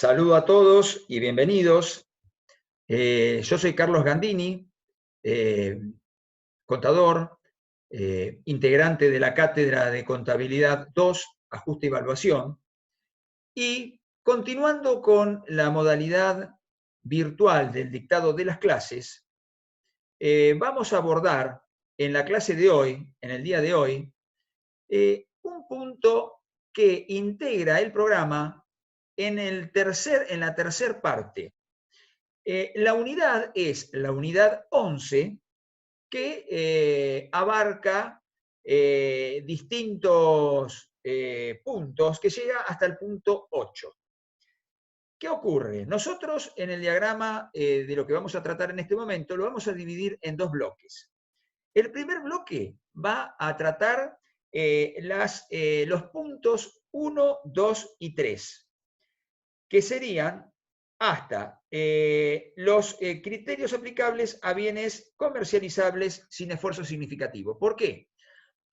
Saludo a todos y bienvenidos. Yo soy Carlos Gandini, eh, contador, integrante de la Cátedra de Contabilidad 2, Ajuste y Evaluación. Y continuando con la modalidad virtual del dictado de las clases, vamos a abordar en la clase de hoy, en el día de hoy, un punto que integra el programa en la tercera parte. La unidad es la unidad 11 que abarca distintos puntos que llega hasta el punto 8. ¿Qué ocurre? Nosotros en el diagrama de lo que vamos a tratar en este momento lo vamos a dividir en dos bloques. El primer bloque va a tratar los puntos 1, 2 y 3, que serían hasta los criterios aplicables a bienes comercializables sin esfuerzo significativo. ¿Por qué?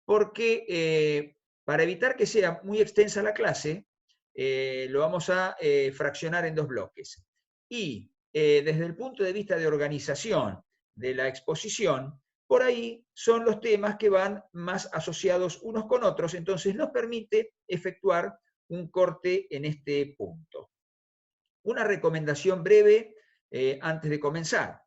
Porque para evitar que sea muy extensa la clase, lo vamos a fraccionar en dos bloques. Y desde el punto de vista de organización de la exposición, por ahí son los temas que van más asociados unos con otros, entonces nos permite efectuar un corte en este punto. Una recomendación breve antes de comenzar.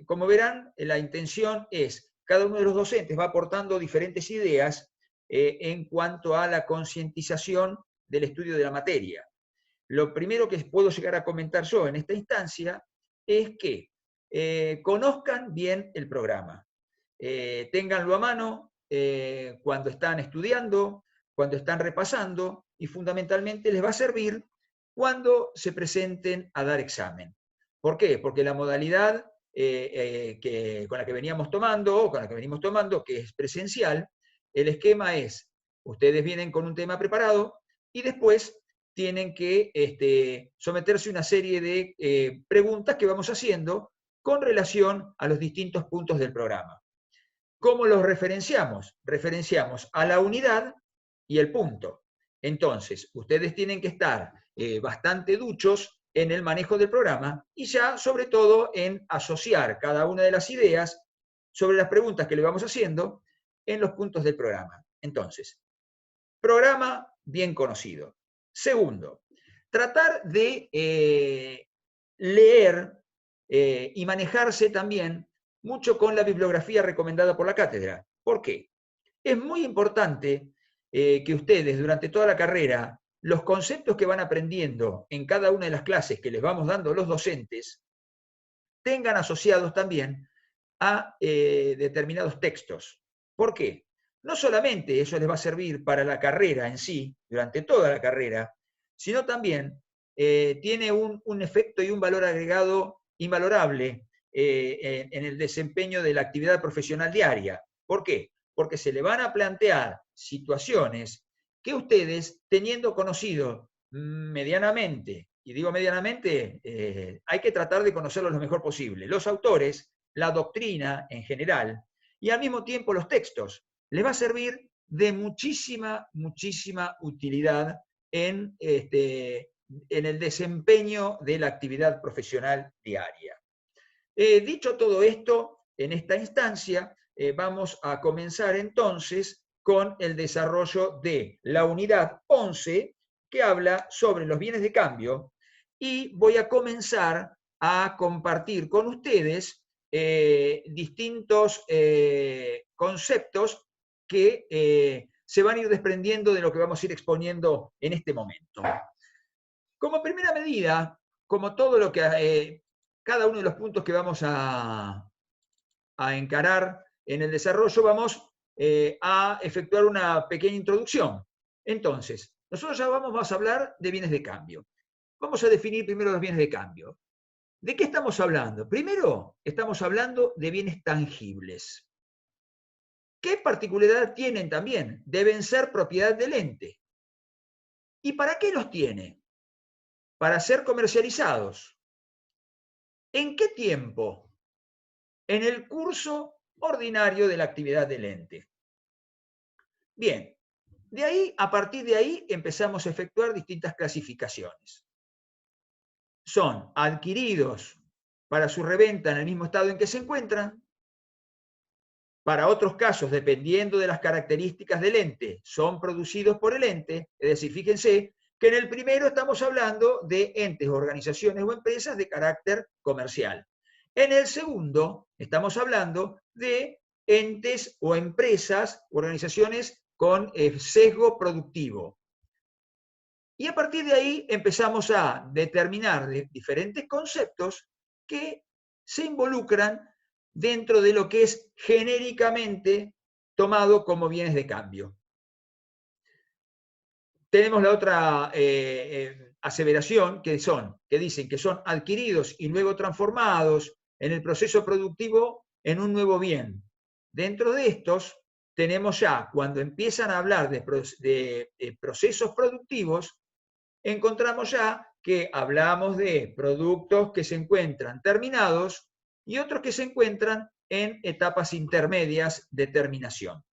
Como verán, la intención es, cada uno de los docentes va aportando diferentes ideas en cuanto a la concientización del estudio de la materia. Lo primero que puedo llegar a comentar yo en esta instancia es que conozcan bien el programa. Ténganlo a mano cuando están estudiando, cuando están repasando, y fundamentalmente les va a servir cuando se presenten a dar examen. ¿Por qué? Porque la modalidad con la que veníamos tomando, o con la que venimos tomando, que es presencial, el esquema es, ustedes vienen con un tema preparado y después tienen que someterse a una serie de preguntas que vamos haciendo con relación a los distintos puntos del programa. ¿Cómo los referenciamos? Referenciamos a la unidad y el punto. Entonces, ustedes tienen que estar bastante duchos en el manejo del programa y ya, sobre todo, en asociar cada una de las ideas sobre las preguntas que le vamos haciendo en los puntos del programa. Entonces, programa bien conocido. Segundo, tratar de leer y manejarse también mucho con la bibliografía recomendada por la cátedra. ¿Por qué? Es muy importante que ustedes durante toda la carrera, los conceptos que van aprendiendo en cada una de las clases que les vamos dando los docentes, tengan asociados también a determinados textos. ¿Por qué? No solamente eso les va a servir para la carrera en sí, durante toda la carrera, sino también tiene un efecto y un valor agregado invalorable en el desempeño de la actividad profesional diaria. ¿Por qué? Porque se le van a plantear situaciones que ustedes, teniendo conocido medianamente, y digo medianamente, hay que tratar de conocerlo lo mejor posible, los autores, la doctrina en general, y al mismo tiempo los textos, les va a servir de muchísima, muchísima utilidad en el desempeño de la actividad profesional diaria. Dicho todo esto, en esta instancia vamos a comenzar entonces con el desarrollo de la unidad 11, que habla sobre los bienes de cambio, y voy a comenzar a compartir con ustedes distintos conceptos que se van a ir desprendiendo de lo que vamos a ir exponiendo en este momento. Como primera medida, como todo lo que cada uno de los puntos que vamos a encarar en el desarrollo, vamos a efectuar una pequeña introducción. Entonces, nosotros ya vamos a hablar de bienes de cambio. Vamos a definir primero los bienes de cambio. ¿De qué estamos hablando? Primero, estamos hablando de bienes tangibles. ¿Qué particularidad tienen también? Deben ser propiedad del ente. ¿Y para qué los tiene? Para ser comercializados. ¿En qué tiempo? En el curso ordinario de la actividad del ente. Bien, a partir de ahí empezamos a efectuar distintas clasificaciones. son adquiridos para su reventa en el mismo estado en que se encuentran. Para otros casos, dependiendo de las características del ente, son producidos por el ente. Es decir, fíjense que en el primero estamos hablando de entes, organizaciones o empresas de carácter comercial. En el segundo estamos hablando de entes o empresas, organizaciones con sesgo productivo. Y a partir de ahí empezamos a determinar diferentes conceptos que se involucran dentro de lo que es genéricamente tomado como bienes de cambio. Tenemos la otra aseveración que dicen que son adquiridos y luego transformados en el proceso productivo en un nuevo bien. Dentro de estos tenemos ya, cuando empiezan a hablar de procesos productivos, encontramos ya que hablamos de productos que se encuentran terminados y otros que se encuentran en etapas intermedias de terminación.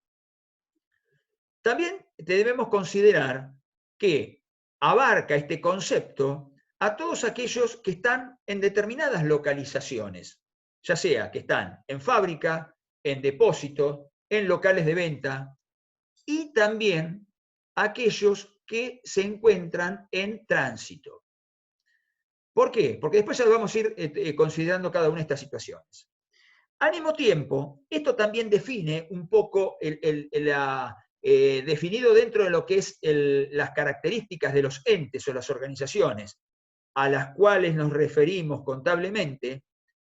También debemos considerar que abarca este concepto a todos aquellos que están en determinadas localizaciones, ya sea que están en fábrica, en depósito, en locales de venta, y también aquellos que se encuentran en tránsito. ¿Por qué? Porque después ya vamos a ir considerando cada una de estas situaciones. Al mismo tiempo, esto también define un poco definido dentro de lo que es las características de los entes o las organizaciones a las cuales nos referimos contablemente.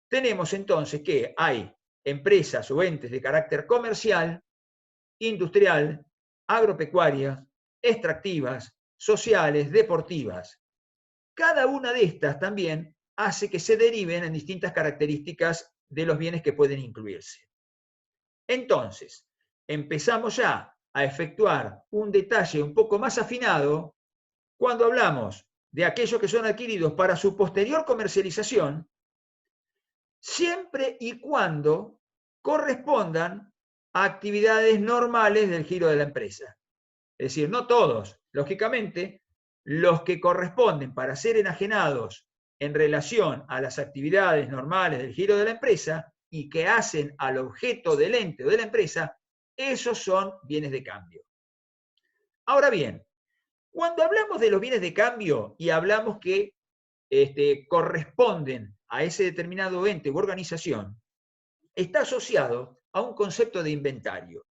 Tenemos entonces que hay empresas o entes de carácter comercial, industrial, agropecuarias, extractivas, sociales, deportivas. Cada una de estas también hace que se deriven en distintas características de los bienes que pueden incluirse. Entonces, empezamos ya a efectuar un detalle un poco más afinado cuando hablamos de aquellos que son adquiridos para su posterior comercialización, siempre y cuando correspondan a actividades normales del giro de la empresa. Es decir, no todos, lógicamente, los que corresponden para ser enajenados en relación a las actividades normales del giro de la empresa y que hacen al objeto del ente o de la empresa, esos son bienes de cambio. Ahora bien, cuando hablamos de los bienes de cambio y hablamos que corresponden a ese determinado ente u organización, está asociado a un concepto de inventario.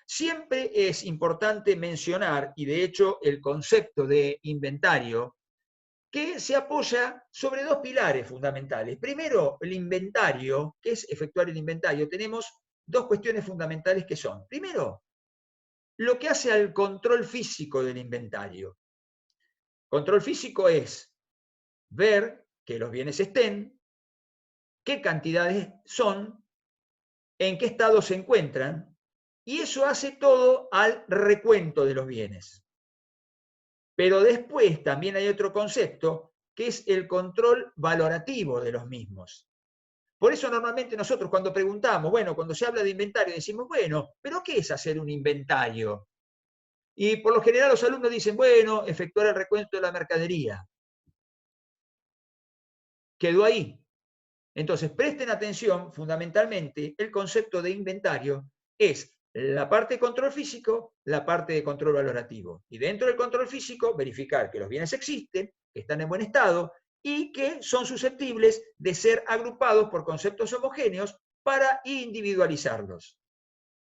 Siempre es importante mencionar, y de hecho el concepto de inventario, que se apoya sobre dos pilares fundamentales. Primero, el inventario, que es efectuar el inventario. Tenemos dos cuestiones fundamentales que son, primero, lo que hace al control físico del inventario. Control físico es ver que los bienes estén, qué cantidades son, en qué estado se encuentran, y eso hace todo al recuento de los bienes. Pero después también hay otro concepto que es el control valorativo de los mismos. Por eso normalmente nosotros cuando preguntamos, bueno, cuando se habla de inventario decimos, bueno, ¿pero qué es hacer un inventario? Y por lo general los alumnos dicen, bueno, efectuar el recuento de la mercadería. Quedó ahí. Entonces, presten atención, fundamentalmente, el concepto de inventario es la parte de control físico, la parte de control valorativo. Y dentro del control físico, verificar que los bienes existen, que están en buen estado y que son susceptibles de ser agrupados por conceptos homogéneos para individualizarlos.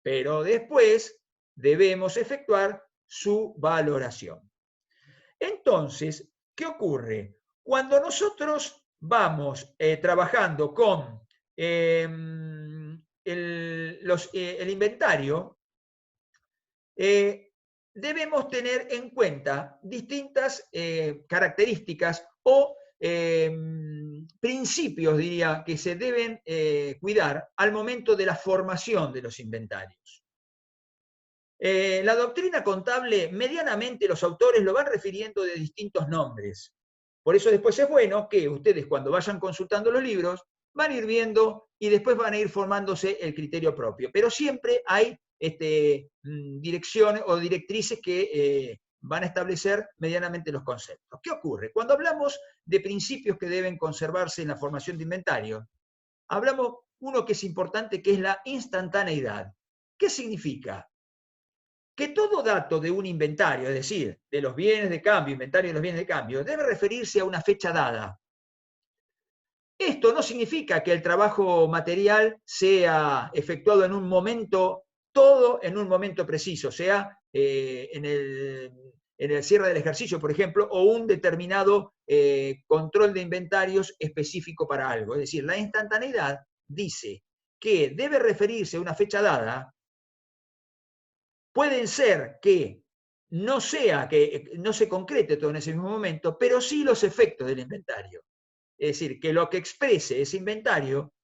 Pero después debemos efectuar su valoración. Entonces, ¿qué ocurre? Cuando nosotros vamos trabajando con el inventario, debemos tener en cuenta distintas características o principios, diría, que se deben cuidar al momento de la formación de los inventarios. La doctrina contable, medianamente los autores lo van refiriendo de distintos nombres. Por eso después es bueno que ustedes cuando vayan consultando los libros van a ir viendo y después van a ir formándose el criterio propio. Pero siempre hay direcciones o directrices que van a establecer medianamente los conceptos. ¿Qué ocurre? Cuando hablamos de principios que deben conservarse en la formación de inventario, hablamos uno que es importante, que es la instantaneidad. ¿Qué significa? Que todo dato de un inventario, es decir, de los bienes de cambio, inventario de los bienes de cambio, debe referirse a una fecha dada. Esto no significa que el trabajo material sea efectuado en un momento, todo en un momento preciso, sea en el cierre del ejercicio, por ejemplo, o un determinado control de inventarios específico para algo. Es decir, la instantaneidad dice que debe referirse a una fecha dada. Pueden ser que no se concrete todo en ese mismo momento, pero sí los efectos del inventario. Es decir, que lo que exprese ese inventario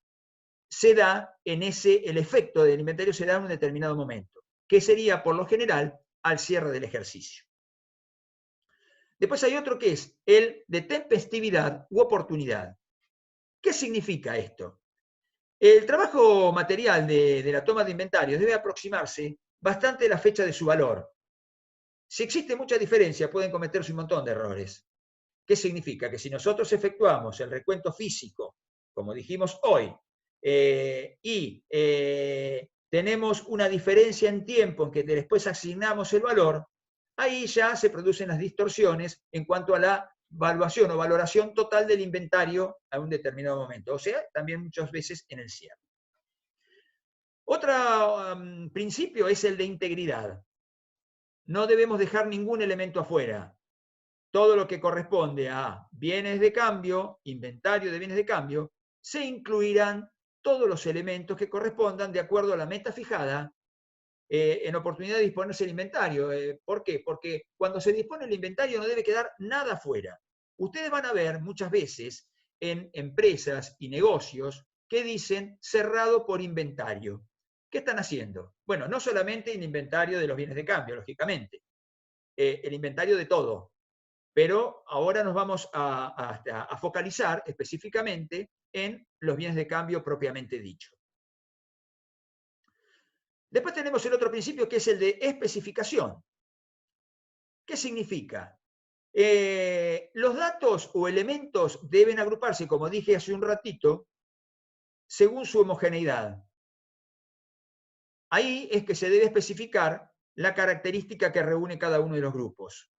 se da el efecto del inventario se da en un determinado momento, que sería por lo general al cierre del ejercicio. Después hay otro que es el de tempestividad u oportunidad. ¿Qué significa esto? El trabajo material de la toma de inventarios debe aproximarse bastante a la fecha de su valor. Si existe mucha diferencia, pueden cometerse un montón de errores. ¿Qué significa? Que si nosotros efectuamos el recuento físico, como dijimos hoy, y tenemos una diferencia en tiempo en que después asignamos el valor, ahí ya se producen las distorsiones en cuanto a la valuación o valoración total del inventario a un determinado momento, o sea, también muchas veces en el cierre. Otro principio es el de integridad. No debemos dejar ningún elemento afuera. Todo lo que corresponde a bienes de cambio, inventario de bienes de cambio, se incluirán todos los elementos que correspondan de acuerdo a la meta fijada en oportunidad de disponerse el inventario. ¿Por qué? Porque cuando se dispone el inventario no debe quedar nada fuera. Ustedes van a ver muchas veces en empresas y negocios que dicen cerrado por inventario. ¿Qué están haciendo? Bueno, no solamente el inventario de los bienes de cambio, lógicamente, el inventario de todo. Pero ahora nos vamos a focalizar específicamente en los bienes de cambio propiamente dicho. Después tenemos el otro principio que es el de especificación. ¿Qué significa? Los datos o elementos deben agruparse, como dije hace un ratito, según su homogeneidad. Ahí es que se debe especificar la característica que reúne cada uno de los grupos.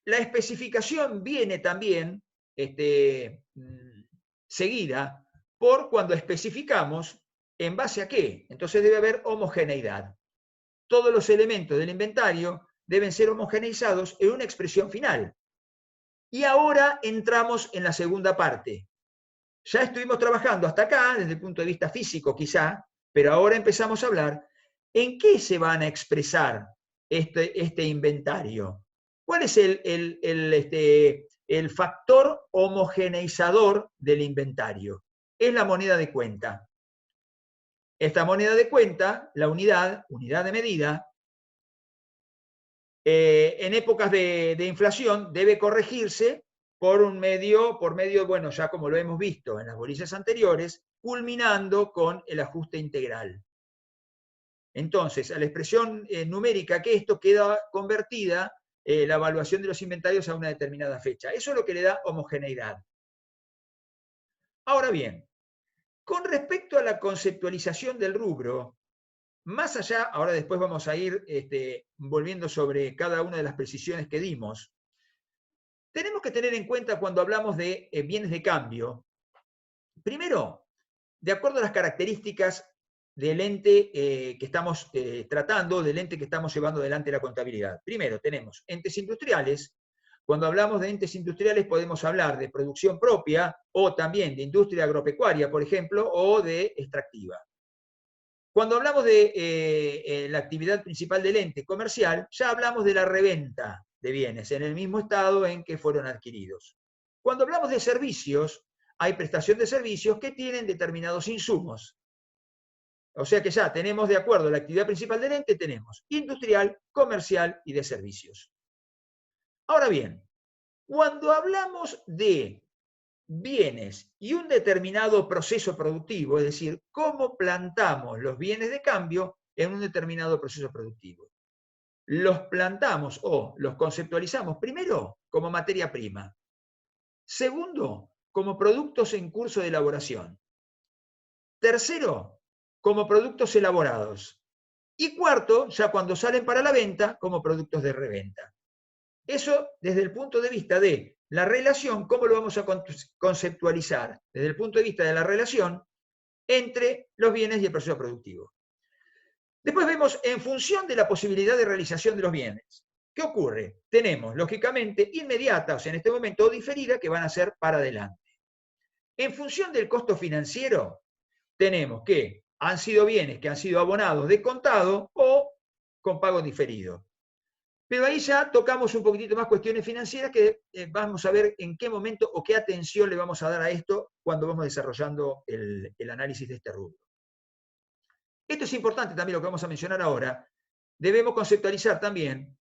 La especificación viene también seguida por cuando especificamos en base a qué. Entonces debe haber homogeneidad. Todos los elementos del inventario deben ser homogeneizados en una expresión final. Y ahora entramos en la segunda parte. Ya estuvimos trabajando hasta acá, desde el punto de vista físico quizá, pero ahora empezamos a hablar en qué se van a expresar este inventario. ¿Cuál es el factor homogeneizador del inventario? Es la moneda de cuenta. Esta moneda de cuenta, la unidad de medida, en épocas de inflación debe corregirse por medio, bueno, ya como lo hemos visto en las bolillas anteriores, culminando con el ajuste integral. Entonces, a la expresión numérica que esto queda convertida la evaluación de los inventarios a una determinada fecha. Eso es lo que le da homogeneidad. Ahora bien, con respecto a la conceptualización del rubro, más allá, ahora después vamos a ir volviendo sobre cada una de las precisiones que dimos, tenemos que tener en cuenta cuando hablamos de bienes de cambio, primero, de acuerdo a las características del ente que estamos tratando, del ente que estamos llevando adelante la contabilidad. Primero, tenemos entes industriales. Cuando hablamos de entes industriales podemos hablar de producción propia o también de industria agropecuaria, por ejemplo, o de extractiva. Cuando hablamos de la actividad principal del ente comercial, ya hablamos de la reventa de bienes en el mismo estado en que fueron adquiridos. Cuando hablamos de servicios, hay prestación de servicios que tienen determinados insumos. O sea que ya tenemos, de acuerdo a la actividad principal del ente, tenemos industrial, comercial y de servicios. Ahora bien, cuando hablamos de bienes y un determinado proceso productivo, es decir, cómo plantamos los bienes de cambio en un determinado proceso productivo. los plantamos o los conceptualizamos primero como materia prima. Segundo, como productos en curso de elaboración. Tercero, como productos elaborados. Y cuarto, ya cuando salen para la venta, como productos de reventa. Eso desde el punto de vista de la relación, ¿cómo lo vamos a conceptualizar? Desde el punto de vista de la relación entre los bienes y el proceso productivo. Después vemos en función de la posibilidad de realización de los bienes. ¿Qué ocurre? Tenemos, lógicamente, inmediata, o sea, en este momento, o diferida, que van a ser para adelante. En función del costo financiero, tenemos que han sido bienes que han sido abonados de contado o con pago diferido. Pero ahí ya tocamos un poquitito más cuestiones financieras que vamos a ver en qué momento o qué atención le vamos a dar a esto cuando vamos desarrollando el análisis de este rubro. Esto es importante también lo que vamos a mencionar ahora. Debemos conceptualizar también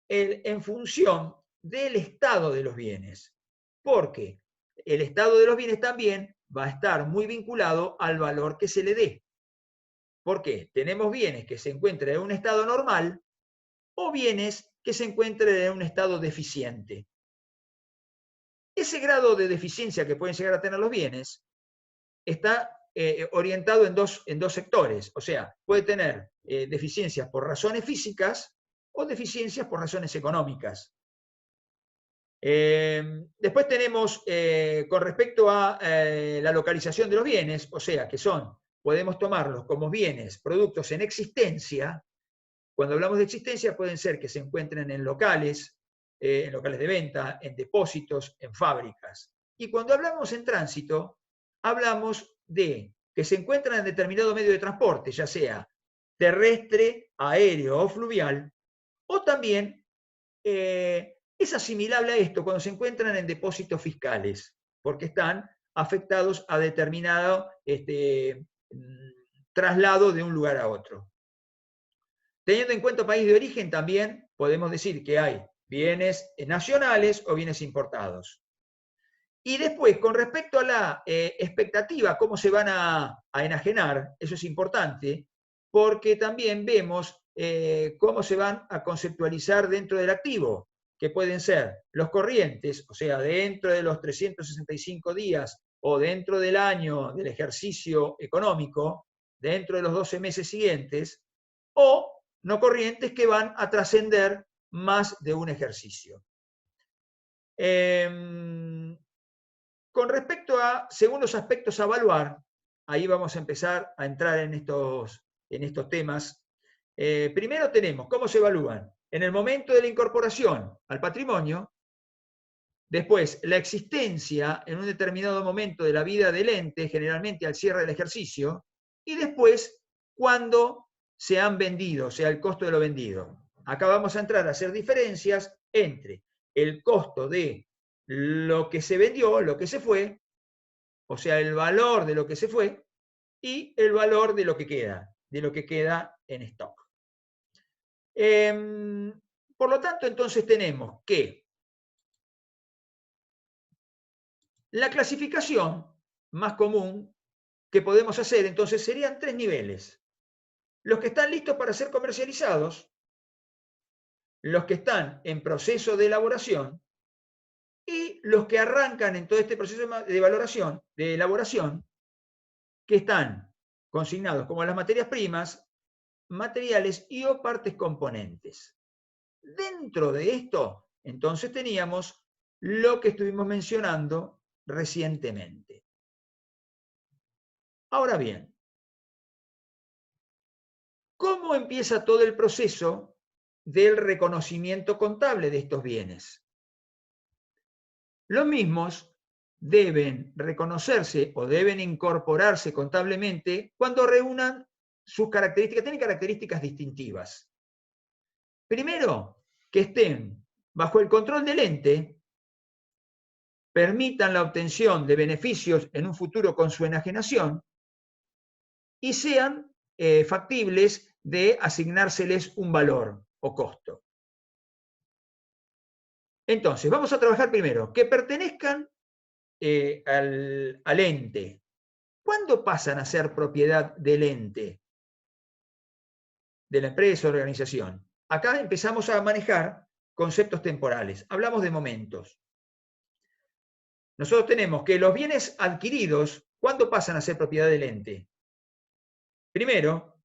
en función del estado de los bienes, porque el estado de los bienes también va a estar muy vinculado al valor que se le dé. ¿Por qué? Tenemos bienes que se encuentran en un estado normal o bienes que se encuentren en un estado deficiente. Ese grado de deficiencia que pueden llegar a tener los bienes está orientado en dos sectores. O sea, puede tener deficiencias por razones físicas o deficiencias por razones económicas. Después tenemos, con respecto a la localización de los bienes, o sea, que podemos tomarlos como bienes, productos en existencia. Cuando hablamos de existencia, pueden ser que se encuentren en locales de venta, en depósitos, en fábricas. Y cuando hablamos en tránsito, hablamos de que se encuentran en determinado medio de transporte, ya sea terrestre, aéreo o fluvial, o también es asimilable a esto cuando se encuentran en depósitos fiscales, porque están afectados a determinado traslado de un lugar a otro. Teniendo en cuenta país de origen, también podemos decir que hay bienes nacionales o bienes importados. Y después, con respecto a la expectativa, cómo se van a enajenar, eso es importante, porque también vemos cómo se van a conceptualizar dentro del activo, que pueden ser los corrientes, o sea, dentro de los 365 días o dentro del año del ejercicio económico, dentro de los 12 meses siguientes, o no corrientes que van a trascender más de un ejercicio. Con respecto a, según los aspectos a evaluar, ahí vamos a empezar a entrar en estos temas. Primero tenemos cómo se evalúan en el momento de la incorporación al patrimonio, después la existencia en un determinado momento de la vida del ente, generalmente al cierre del ejercicio, y después cuando se han vendido, o sea, el costo de lo vendido. Acá vamos a entrar a hacer diferencias entre el costo de lo que se vendió, lo que se fue, o sea, el valor de lo que se fue, y el valor de lo que queda en stock. Por lo tanto, entonces tenemos que la clasificación más común que podemos hacer, entonces, serían 3 niveles. Los que están listos para ser comercializados, los que están en proceso de elaboración y los que arrancan en todo este proceso de elaboración, que están consignados como las materias primas, materiales y o partes componentes. Dentro de esto, entonces teníamos lo que estuvimos mencionando recientemente. Ahora bien, ¿cómo empieza todo el proceso del reconocimiento contable de estos bienes? Los mismos deben reconocerse o deben incorporarse contablemente cuando reúnan sus características, tienen características distintivas. Primero, que estén bajo el control del ente, permitan la obtención de beneficios en un futuro con su enajenación y sean factibles de asignárseles un valor o costo. Entonces, vamos a trabajar primero, que pertenezcan al ente. ¿Cuándo pasan a ser propiedad del ente? De la empresa o organización. acá empezamos a manejar conceptos temporales. Hablamos de momentos. Nosotros tenemos que los bienes adquiridos, ¿cuándo pasan a ser propiedad del ente? Primero,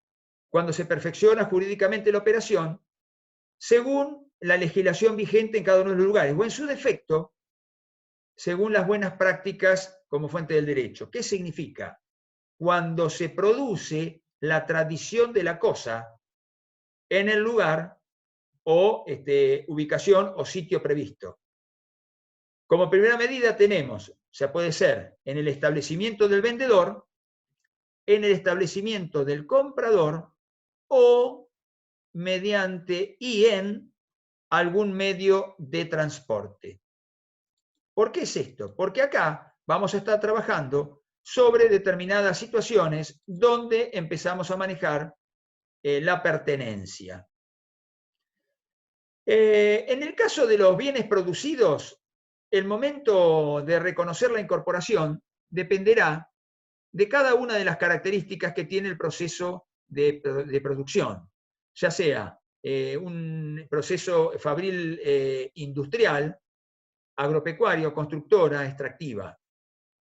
cuando se perfecciona jurídicamente la operación, según la legislación vigente en cada uno de los lugares, o en su defecto, según las buenas prácticas como fuente del derecho. ¿Qué significa? Cuando se produce la tradición de la cosa en el lugar o ubicación o sitio previsto. Como primera medida tenemos, o sea, puede ser en el establecimiento del vendedor, en el establecimiento del comprador o mediante y en algún medio de transporte. ¿Por qué es esto? Porque acá vamos a estar trabajando sobre determinadas situaciones donde empezamos a manejar la pertenencia. En el caso de los bienes producidos, el momento de reconocer la incorporación dependerá de cada una de las características que tiene el proceso de producción, ya sea un proceso fabril industrial, agropecuario, constructora, extractiva.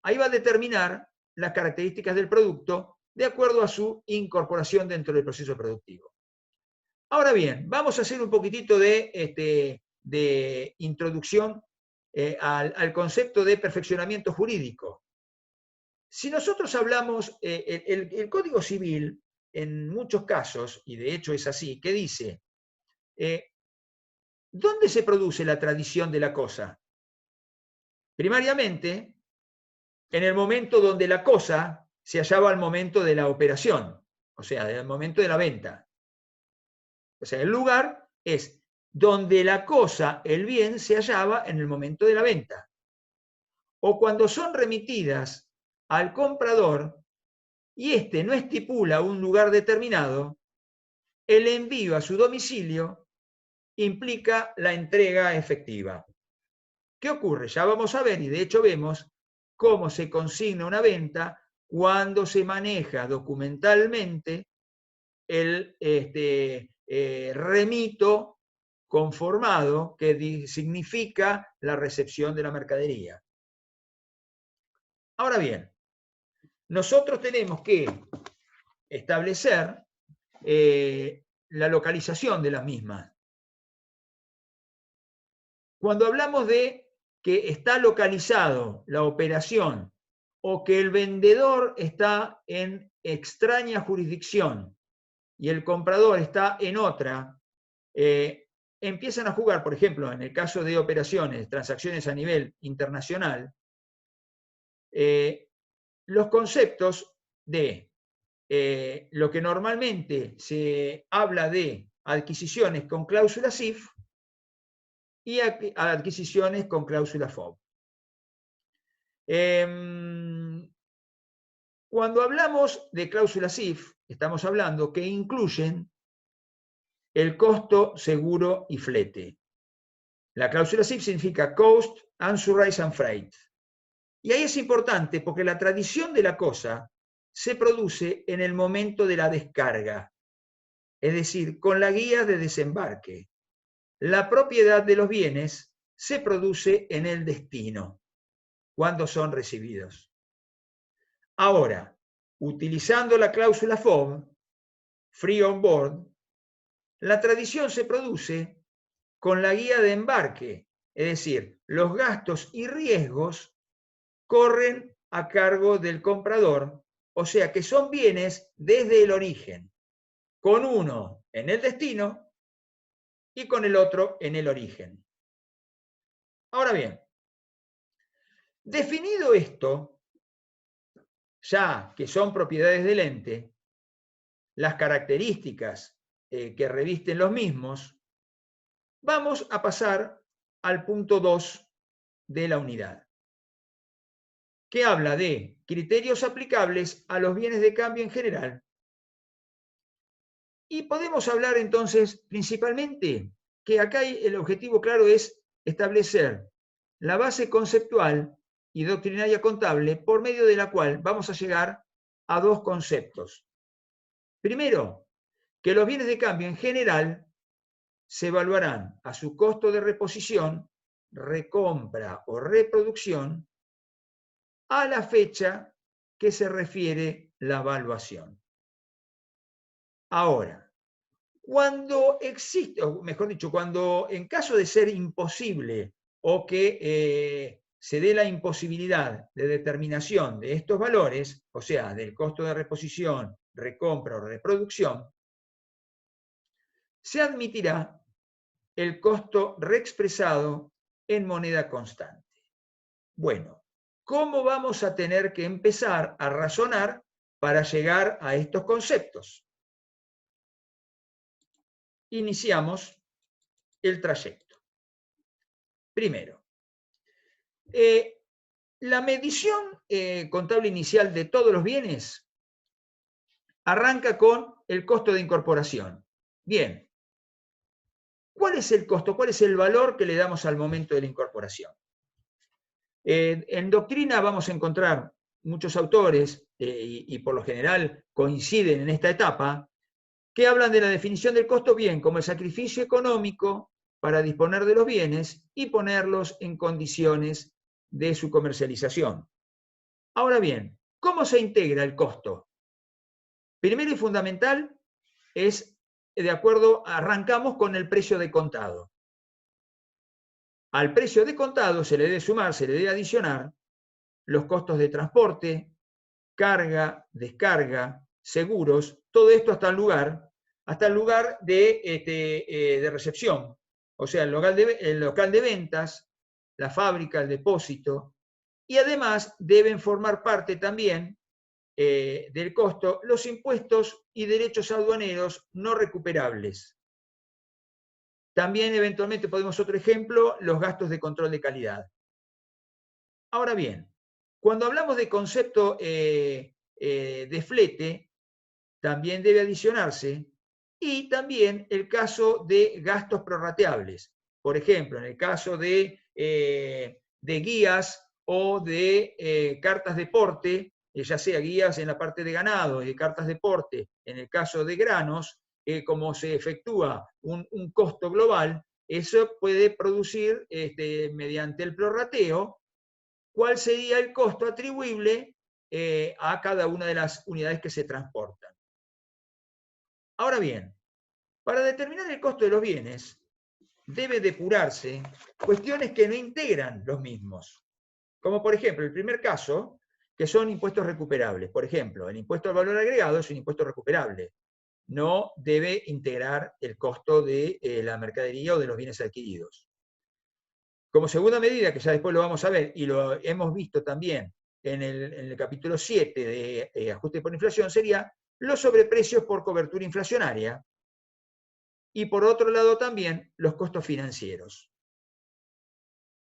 Ahí va a determinar las características del producto de acuerdo a su incorporación dentro del proceso productivo. Ahora bien, vamos a hacer un poquitito de introducción al concepto de perfeccionamiento jurídico. Si nosotros hablamos, el Código Civil, en muchos casos, y de hecho es así, que dice, ¿dónde se produce la tradición de la cosa? Primariamente, en el momento donde la cosa se hallaba al momento de la operación, o sea, en el momento de la venta. O sea, el lugar es donde la cosa, el bien, se hallaba en el momento de la venta. O cuando son remitidas al comprador y éste no estipula un lugar determinado, el envío a su domicilio implica la entrega efectiva. ¿Qué ocurre? Ya vamos a ver, y de hecho vemos cómo se consigna una venta cuando se maneja documentalmente el remito conformado, que significa la recepción de la mercadería. Ahora bien, nosotros tenemos que establecer la localización de las mismas. Cuando hablamos de que está localizado la operación o que el vendedor está en extraña jurisdicción y el comprador está en otra, empiezan a jugar, por ejemplo, en el caso de operaciones, transacciones a nivel internacional, los conceptos de lo que normalmente se habla de adquisiciones con cláusula SIF y adquisiciones con cláusula FOB. Cuando hablamos de cláusula SIF, estamos hablando que incluyen el costo, seguro y flete. La cláusula SIF significa Cost, Ansurance and Freight. Y ahí es importante porque la tradición de la cosa se produce en el momento de la descarga, es decir, con la guía de desembarque. La propiedad de los bienes se produce en el destino, cuando son recibidos. Ahora, utilizando la cláusula FOB, Free on Board, la tradición se produce con la guía de embarque, es decir, los gastos y riesgos corren a cargo del comprador, o sea que son bienes desde el origen, con uno en el destino y con el otro en el origen. Ahora bien, definido esto, ya que son propiedades del ente, las características que revisten los mismos, vamos a pasar al punto 2 de la unidad, que habla de criterios aplicables a los bienes de cambio en general. Y podemos hablar entonces principalmente que acá el objetivo claro es establecer la base conceptual y doctrinaria contable por medio de la cual vamos a llegar a dos conceptos. Primero, que los bienes de cambio en general se evaluarán a su costo de reposición, recompra o reproducción a la fecha que se refiere la evaluación. Ahora, cuando existe, o mejor dicho, cuando en caso de ser imposible o que se dé la imposibilidad de determinación de estos valores, o sea, del costo de reposición, recompra o reproducción, se admitirá el costo reexpresado en moneda constante. Bueno, ¿cómo vamos a tener que empezar a razonar para llegar a estos conceptos? Iniciamos el trayecto. Primero, la medición contable inicial de todos los bienes arranca con el costo de incorporación. Bien, ¿cuál es el costo? ¿Cuál es el valor que le damos al momento de la incorporación? En doctrina vamos a encontrar muchos autores, y por lo general coinciden en esta etapa, que hablan de la definición del costo bien como el sacrificio económico para disponer de los bienes y ponerlos en condiciones de su comercialización. Ahora bien, ¿cómo se integra el costo? Primero y fundamental es, de acuerdo, arrancamos con el precio de contado. Al precio de contado se le debe sumar, se le debe adicionar los costos de transporte, carga, descarga, seguros, todo esto hasta el lugar de recepción, o sea, el local de ventas, la fábrica, el depósito, y además deben formar parte también del costo los impuestos y derechos aduaneros no recuperables. También eventualmente podemos otro ejemplo, los gastos de control de calidad. Ahora bien, cuando hablamos de concepto de flete, también debe adicionarse, y también el caso de gastos prorrateables. Por ejemplo, en el caso de guías o de cartas de porte, ya sea guías en la parte de ganado y de cartas de porte, en el caso de granos, como se efectúa un costo global, eso puede producir mediante el prorrateo cuál sería el costo atribuible a cada una de las unidades que se transportan. Ahora bien, para determinar el costo de los bienes, debe depurarse cuestiones que no integran los mismos. Como por ejemplo, el primer caso, que son impuestos recuperables. Por ejemplo, el impuesto al valor agregado es un impuesto recuperable. No debe integrar el costo de la mercadería o de los bienes adquiridos. Como segunda medida, que ya después lo vamos a ver, y lo hemos visto también en el capítulo 7 de ajuste por inflación, sería los sobreprecios por cobertura inflacionaria, y por otro lado también los costos financieros.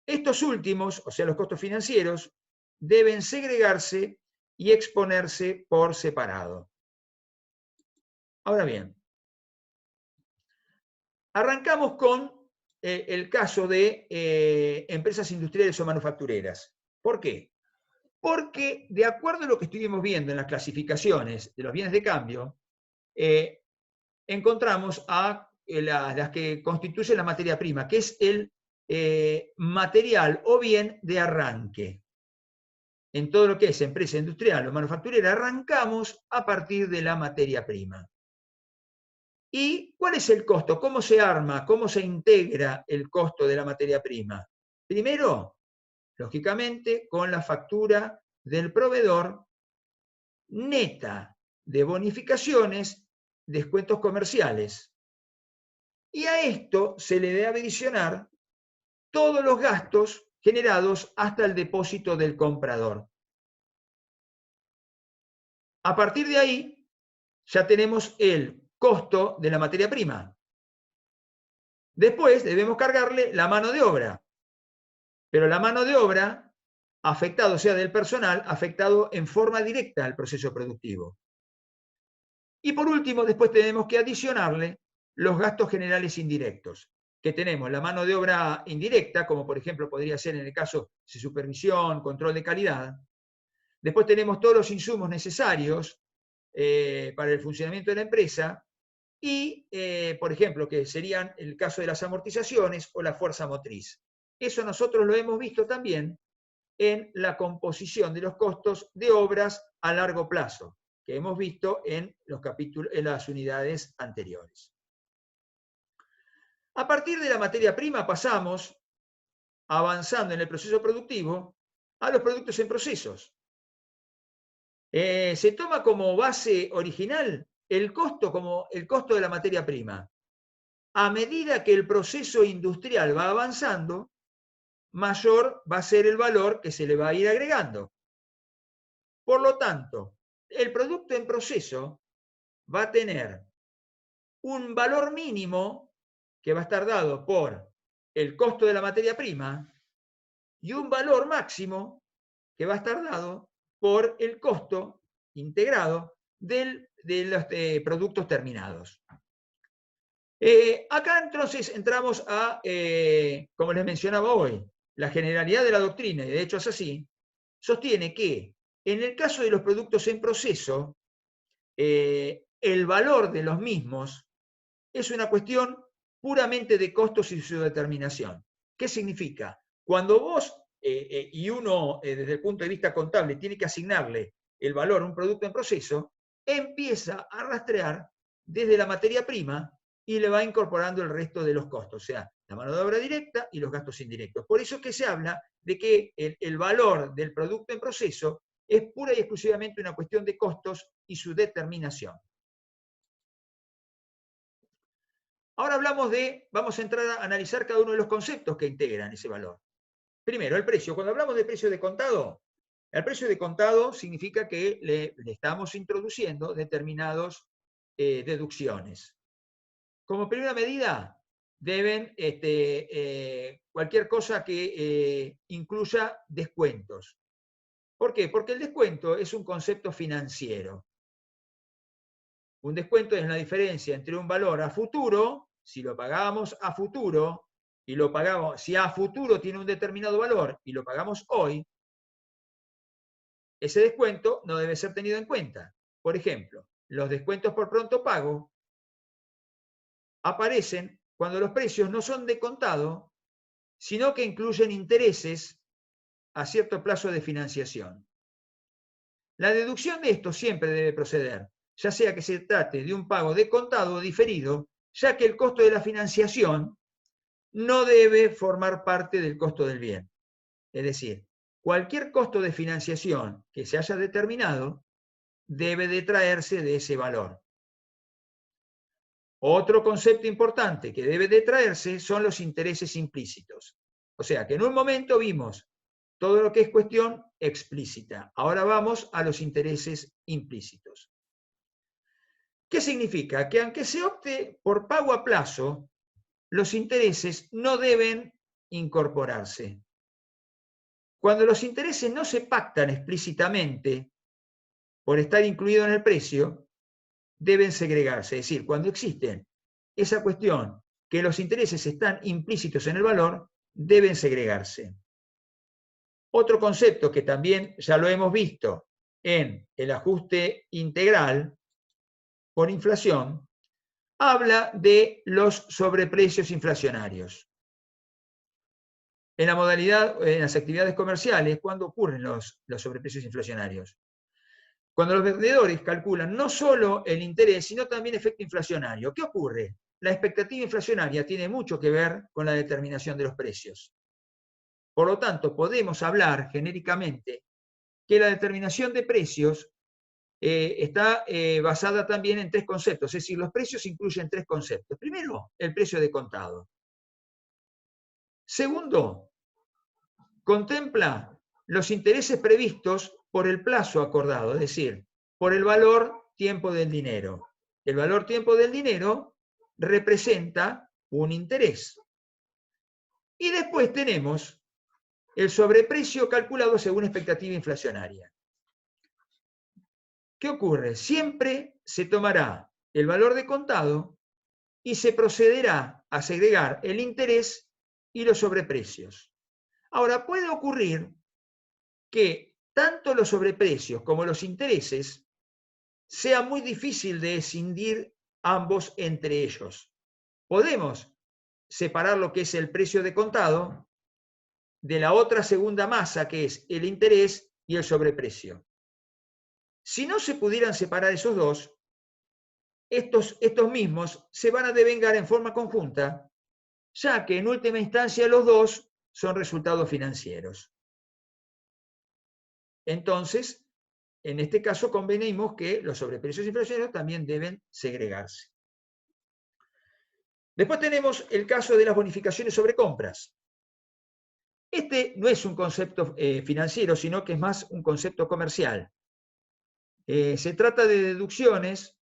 Estos últimos, o sea, los costos financieros, deben segregarse y exponerse por separado. Ahora bien, arrancamos con el caso de empresas industriales o manufactureras. ¿Por qué? Porque de acuerdo a lo que estuvimos viendo en las clasificaciones de los bienes de cambio, encontramos a las que constituyen la materia prima, que es el material o bien de arranque. En todo lo que es empresa industrial o manufacturera, arrancamos a partir de la materia prima. ¿Y cuál es el costo? ¿Cómo se arma? ¿Cómo se integra el costo de la materia prima? Primero, lógicamente, con la factura del proveedor neta de bonificaciones, descuentos comerciales. Y a esto se le debe adicionar todos los gastos generados hasta el depósito del comprador. A partir de ahí, ya tenemos el costo de la materia prima. Después debemos cargarle la mano de obra, pero la mano de obra afectado, o sea, del personal, afectado en forma directa al proceso productivo. Y por último, después tenemos que adicionarle los gastos generales indirectos, que tenemos la mano de obra indirecta, como por ejemplo podría ser en el caso de supervisión, control de calidad. Después tenemos todos los insumos necesarios para el funcionamiento de la empresa, y, por ejemplo, que serían el caso de las amortizaciones o la fuerza motriz. Eso nosotros lo hemos visto también en la composición de los costos de obras a largo plazo, que hemos visto en las unidades anteriores. A partir de la materia prima pasamos, avanzando en el proceso productivo, a los productos en procesos. Se toma como base original el costo como el costo de la materia prima. A medida que el proceso industrial va avanzando, mayor va a ser el valor que se le va a ir agregando. Por lo tanto, el producto en proceso va a tener un valor mínimo que va a estar dado por el costo de la materia prima y un valor máximo que va a estar dado por el costo integrado de los productos terminados. Acá entonces entramos a, como les mencionaba hoy, la generalidad de la doctrina, y de hecho es así, sostiene que en el caso de los productos en proceso, el valor de los mismos es una cuestión puramente de costos y su determinación. ¿Qué significa? Cuando vos y uno desde el punto de vista contable tiene que asignarle el valor a un producto en proceso, empieza a rastrear desde la materia prima y le va incorporando el resto de los costos, o sea, la mano de obra directa y los gastos indirectos. Por eso es que se habla de que el valor del producto en proceso es pura y exclusivamente una cuestión de costos y su determinación. Ahora vamos a entrar a analizar cada uno de los conceptos que integran ese valor. Primero, el precio. Cuando hablamos de precio de contado, el precio de contado significa que le estamos introduciendo determinadas deducciones. Como primera medida, deben cualquier cosa que incluya descuentos. ¿Por qué? Porque el descuento es un concepto financiero. Un descuento es la diferencia entre un valor a futuro, si lo pagamos a futuro, y lo pagamos, si a futuro tiene un determinado valor y lo pagamos hoy, ese descuento no debe ser tenido en cuenta. Por ejemplo, los descuentos por pronto pago aparecen cuando los precios no son de contado, sino que incluyen intereses a cierto plazo de financiación. La deducción de esto siempre debe proceder, ya sea que se trate de un pago de contado o diferido, ya que el costo de la financiación no debe formar parte del costo del bien. Es decir, cualquier costo de financiación que se haya determinado debe detraerse de ese valor. Otro concepto importante que debe detraerse son los intereses implícitos. O sea, que en un momento vimos todo lo que es cuestión explícita. Ahora vamos a los intereses implícitos. ¿Qué significa? Que aunque se opte por pago a plazo, los intereses no deben incorporarse. Cuando los intereses no se pactan explícitamente por estar incluidos en el precio, deben segregarse. Es decir, cuando existen esa cuestión que los intereses están implícitos en el valor, deben segregarse. Otro concepto que también ya lo hemos visto en el ajuste integral por inflación, habla de los sobreprecios inflacionarios. En la modalidad, en las actividades comerciales, ¿cuándo ocurren los sobreprecios inflacionarios? Cuando los vendedores calculan no solo el interés, sino también efecto inflacionario. ¿Qué ocurre? La expectativa inflacionaria tiene mucho que ver con la determinación de los precios. Por lo tanto, podemos hablar genéricamente que la determinación de precios está basada también en tres conceptos, es decir, los precios incluyen tres conceptos. Primero, el precio de contado. Segundo, contempla los intereses previstos por el plazo acordado, es decir, por el valor tiempo del dinero. El valor tiempo del dinero representa un interés. Y después tenemos el sobreprecio calculado según expectativa inflacionaria. ¿Qué ocurre? Siempre se tomará el valor de contado y se procederá a segregar el interés y los sobreprecios. Ahora, puede ocurrir que tanto los sobreprecios como los intereses sea muy difícil de escindir ambos entre ellos. Podemos separar lo que es el precio de contado de la otra segunda masa, que es el interés y el sobreprecio. Si no se pudieran separar esos dos, estos mismos se van a devengar en forma conjunta, ya que en última instancia los dos son resultados financieros. Entonces, en este caso convenimos que los sobreprecios inflacionarios también deben segregarse. Después tenemos el caso de las bonificaciones sobre compras. Este no es un concepto financiero, sino que es más un concepto comercial. Se trata de deducciones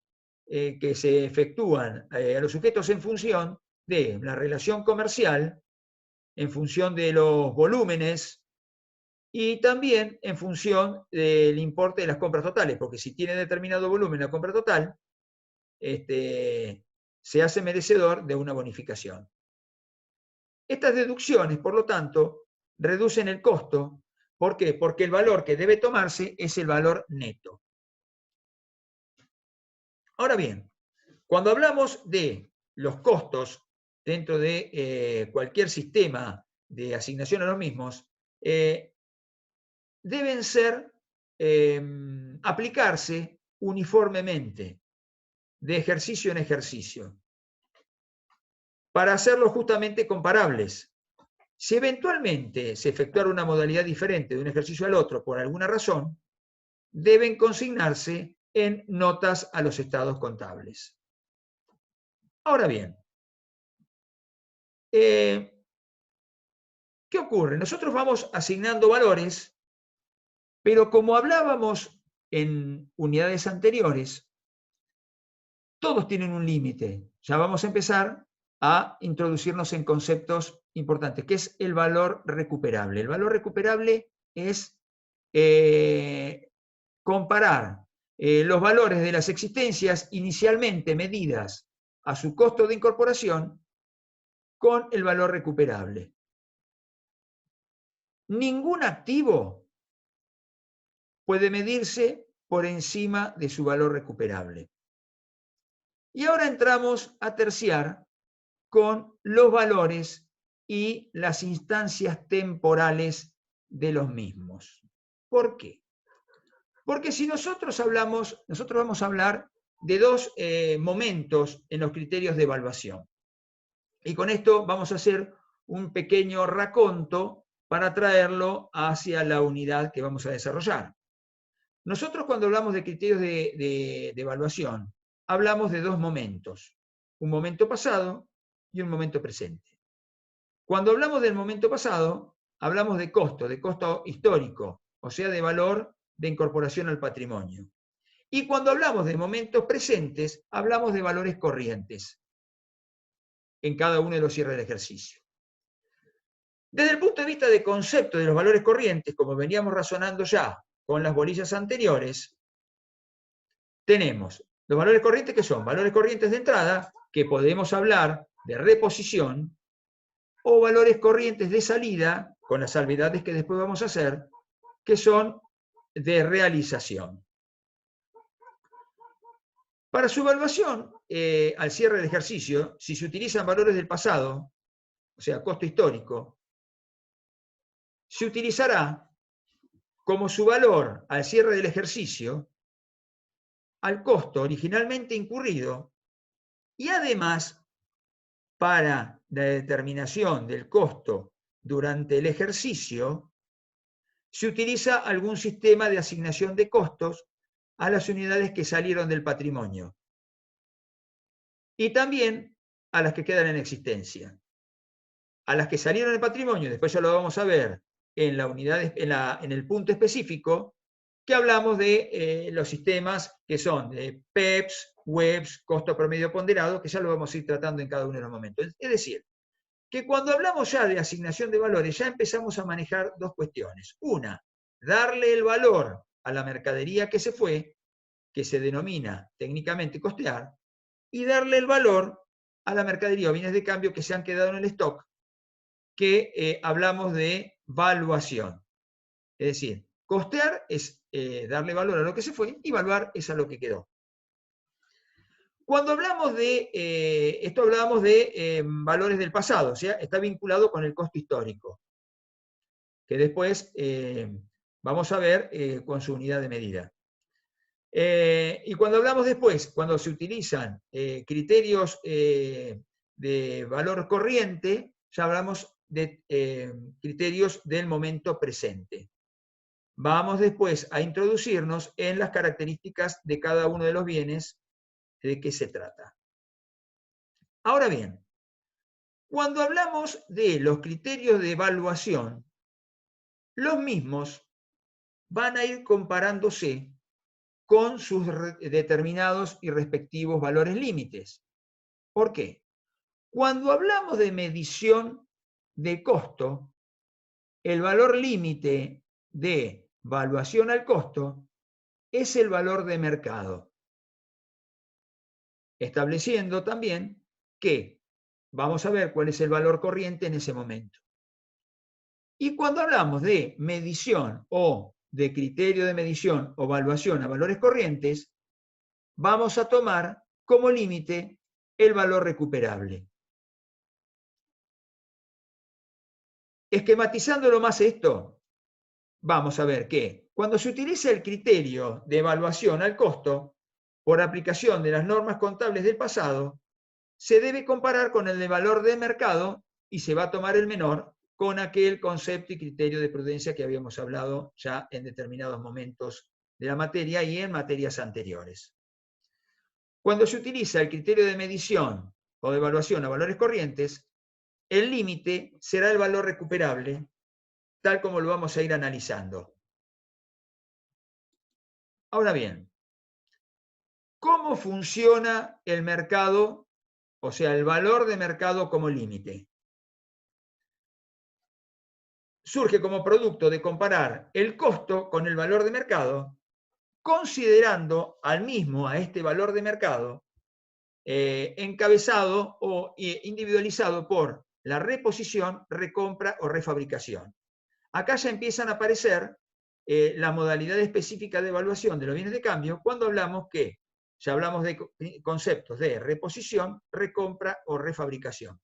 que se efectúan a los sujetos en función de la relación comercial, en función de los volúmenes y también en función del importe de las compras totales, porque si tiene determinado volumen la compra total, se hace merecedor de una bonificación. Estas deducciones, por lo tanto, reducen el costo. ¿Por qué? Porque el valor que debe tomarse es el valor neto. Ahora bien, cuando hablamos de los costos dentro de cualquier sistema de asignación a los mismos, deben ser aplicarse uniformemente de ejercicio en ejercicio para hacerlos justamente comparables. Si eventualmente se efectuara una modalidad diferente de un ejercicio al otro por alguna razón, deben consignarse en notas a los estados contables. Ahora bien, ¿qué ocurre? Nosotros vamos asignando valores, pero como hablábamos en unidades anteriores, todos tienen un límite. Ya vamos a empezar a introducirnos en conceptos importantes, que es el valor recuperable. El valor recuperable es comparar los valores de las existencias inicialmente medidas a su costo de incorporación con el valor recuperable. Ningún activo puede medirse por encima de su valor recuperable. Y ahora entramos a terciar con los valores y las instancias temporales de los mismos. ¿Por qué? Porque si nosotros vamos a hablar de dos momentos en los criterios de evaluación. Y con esto vamos a hacer un pequeño raconto para traerlo hacia la unidad que vamos a desarrollar. Nosotros cuando hablamos de criterios de evaluación, hablamos de dos momentos, un momento pasado y un momento presente. Cuando hablamos del momento pasado, hablamos de costo histórico, o sea, de valor de incorporación al patrimonio. Y cuando hablamos de momentos presentes, hablamos de valores corrientes en cada uno de los cierres del ejercicio. Desde el punto de vista de concepto de los valores corrientes, como veníamos razonando ya con las bolillas anteriores, tenemos los valores corrientes que son valores corrientes de entrada, que podemos hablar de reposición, o valores corrientes de salida, con las salvedades que después vamos a hacer, que son de realización. Para su evaluación, al cierre del ejercicio, si se utilizan valores del pasado, o sea, costo histórico, se utilizará como su valor al cierre del ejercicio al costo originalmente incurrido y además para la determinación del costo durante el ejercicio se utiliza algún sistema de asignación de costos a las unidades que salieron del patrimonio y también a las que quedan en existencia. A las que salieron del patrimonio, después ya lo vamos a ver en la unidad, en el punto específico, que hablamos de los sistemas que son de PEPS, WEBS, costo promedio ponderado, que ya lo vamos a ir tratando en cada uno de los momentos. Es decir, que cuando hablamos ya de asignación de valores, ya empezamos a manejar dos cuestiones. Una, darle el valor a la mercadería que se fue, que se denomina técnicamente costear, y darle el valor a la mercadería o bienes de cambio que se han quedado en el stock, que hablamos de valuación. Es decir, costear es darle valor a lo que se fue y valuar es a lo que quedó. Cuando hablamos de, esto hablábamos de valores del pasado, o sea, está vinculado con el costo histórico, que después vamos a ver con su unidad de medida. Y cuando hablamos después, cuando se utilizan criterios de valor corriente, ya hablamos de criterios del momento presente. Vamos después a introducirnos en las características de cada uno de los bienes de qué se trata. Ahora bien, cuando hablamos de los criterios de evaluación, los mismos van a ir comparándose con sus determinados y respectivos valores límites. ¿Por qué? Cuando hablamos de medición de costo, el valor límite de evaluación al costo es el valor de mercado, estableciendo también que vamos a ver cuál es el valor corriente en ese momento. Y cuando hablamos de medición o de criterio de medición o evaluación a valores corrientes, vamos a tomar como límite el valor recuperable. Esquematizándolo más esto, vamos a ver que cuando se utiliza el criterio de evaluación al costo, por aplicación de las normas contables del pasado, se debe comparar con el de valor de mercado y se va a tomar el menor con aquel concepto y criterio de prudencia que habíamos hablado ya en determinados momentos de la materia y en materias anteriores. Cuando se utiliza el criterio de medición o de evaluación a valores corrientes, el límite será el valor recuperable, tal como lo vamos a ir analizando. Ahora bien, ¿cómo funciona el mercado, o sea, el valor de mercado como límite? Surge como producto de comparar el costo con el valor de mercado, considerando al mismo, a este valor de mercado, encabezado o individualizado por la reposición, recompra o refabricación. Acá ya empiezan a aparecer la modalidad específica de evaluación de los bienes de cambio cuando hablamos que ya hablamos de conceptos de reposición, recompra o refabricación.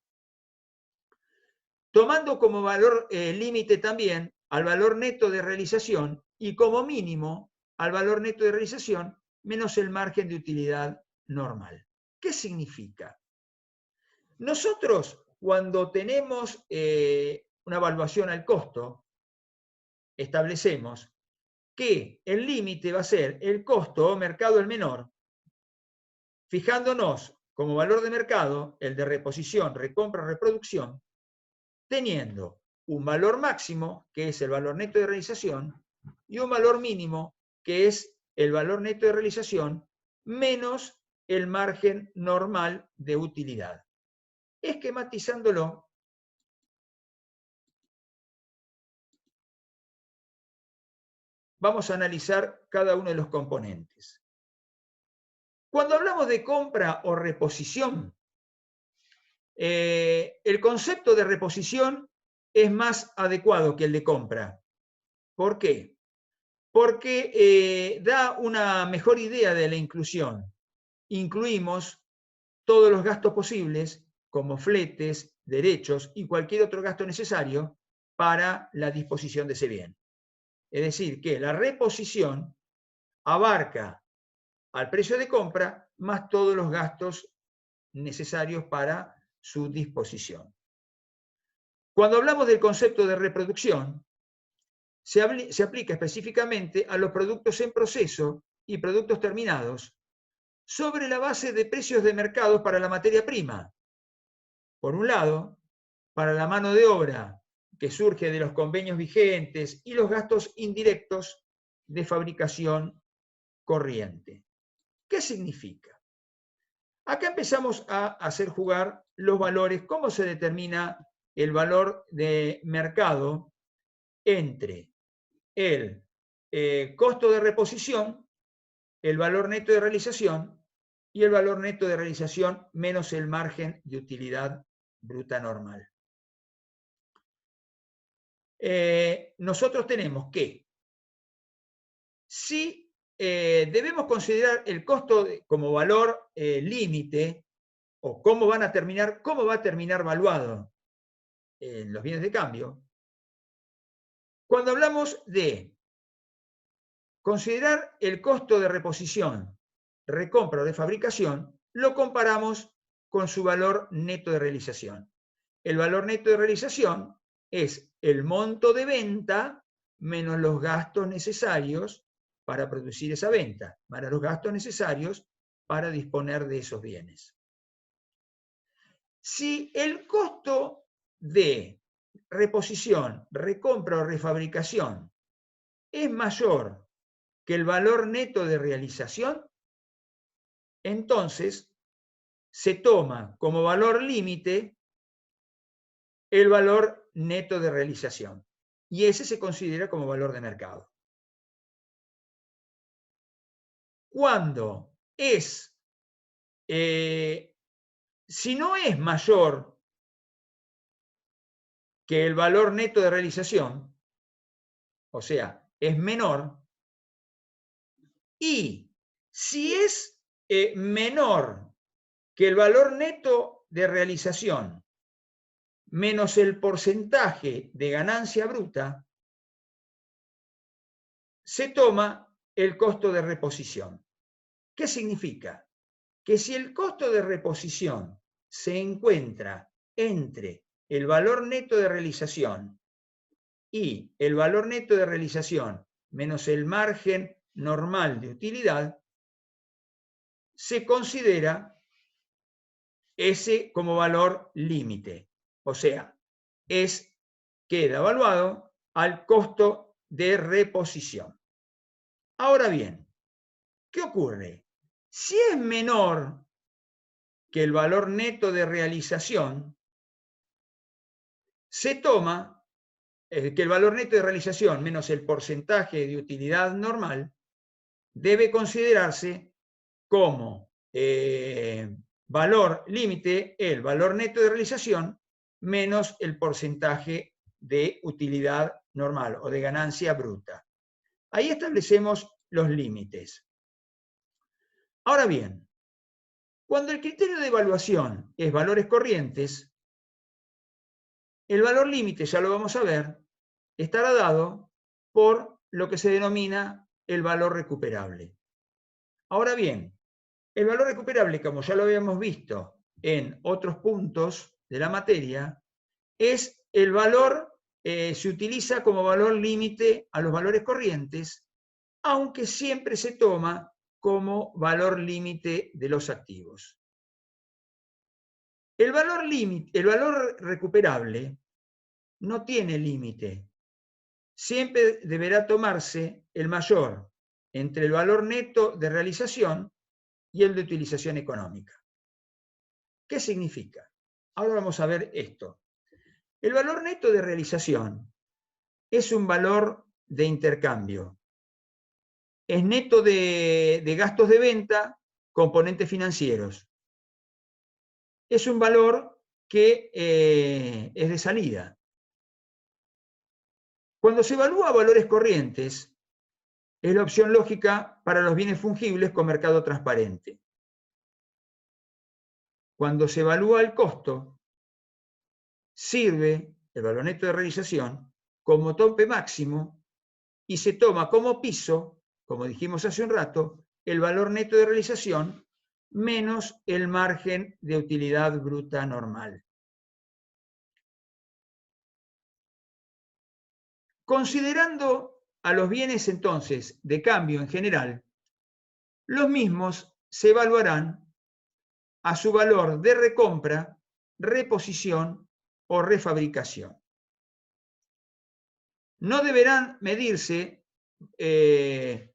Tomando como valor límite también al valor neto de realización y como mínimo al valor neto de realización menos el margen de utilidad normal. ¿Qué significa? Nosotros, cuando tenemos una evaluación al costo, establecemos que el límite va a ser el costo o mercado el menor, fijándonos como valor de mercado el de reposición, recompra, reproducción, teniendo un valor máximo, que es el valor neto de realización, y un valor mínimo, que es el valor neto de realización, menos el margen normal de utilidad. Esquematizándolo, vamos a analizar cada uno de los componentes. Cuando hablamos de compra o reposición, el concepto de reposición es más adecuado que el de compra. ¿Por qué? Porque da una mejor idea de la inclusión. Incluimos todos los gastos posibles, como fletes, derechos y cualquier otro gasto necesario para la disposición de ese bien. Es decir, que la reposición abarca al precio de compra más todos los gastos necesarios para su disposición. Cuando hablamos del concepto de reproducción, se aplica específicamente a los productos en proceso y productos terminados sobre la base de precios de mercado para la materia prima. Por un lado, para la mano de obra que surge de los convenios vigentes y los gastos indirectos de fabricación corriente. ¿Qué significa? Acá empezamos a hacer jugar los valores, cómo se determina el valor de mercado entre el costo de reposición, el valor neto de realización y el valor neto de realización menos el margen de utilidad bruta normal. Nosotros tenemos que, si debemos considerar el costo como valor límite, o cómo va a terminar valuado en los bienes de cambio, cuando hablamos de considerar el costo de reposición, recompra o de fabricación, lo comparamos con su valor neto de realización. El valor neto de realización es el monto de venta menos los gastos necesarios para producir esa venta, más los gastos necesarios para disponer de esos bienes. Si el costo de reposición, recompra o refabricación es mayor que el valor neto de realización, entonces se toma como valor límite el valor neto de realización y ese se considera como valor de mercado. Cuando es, si no es mayor que el valor neto de realización, o sea, es menor, y si es menor que el valor neto de realización menos el porcentaje de ganancia bruta, se toma el costo de reposición. ¿Qué significa? Que si el costo de reposición se encuentra entre el valor neto de realización y el valor neto de realización menos el margen normal de utilidad, se considera ese como valor límite. O sea, queda evaluado al costo de reposición. Ahora bien, ¿qué ocurre? Si es menor que el valor neto de realización, se toma que el valor neto de realización menos el porcentaje de utilidad normal debe considerarse como valor límite el valor neto de realización menos el porcentaje de utilidad normal o de ganancia bruta. Ahí establecemos los límites. Ahora bien, cuando el criterio de evaluación es valores corrientes, el valor límite, ya lo vamos a ver, estará dado por lo que se denomina el valor recuperable. Ahora bien, el valor recuperable, como ya lo habíamos visto en otros puntos de la materia, es el valor, se utiliza como valor límite a los valores corrientes, aunque siempre se toma como valor límite de los activos. El valor recuperable no tiene límite. Siempre deberá tomarse el mayor entre el valor neto de realización y el de utilización económica. ¿Qué significa? Ahora vamos a ver esto. El valor neto de realización es un valor de intercambio. Es neto de gastos de venta, componentes financieros. Es un valor que es de salida. Cuando se evalúa valores corrientes, es la opción lógica para los bienes fungibles con mercado transparente. Cuando se evalúa el costo, sirve el valor neto de realización como tope máximo y se toma como piso, como dijimos hace un rato, el valor neto de realización menos el margen de utilidad bruta normal. Considerando a los bienes entonces de cambio en general, los mismos se evaluarán a su valor de recompra, reposición o refabricación. No deberán medirse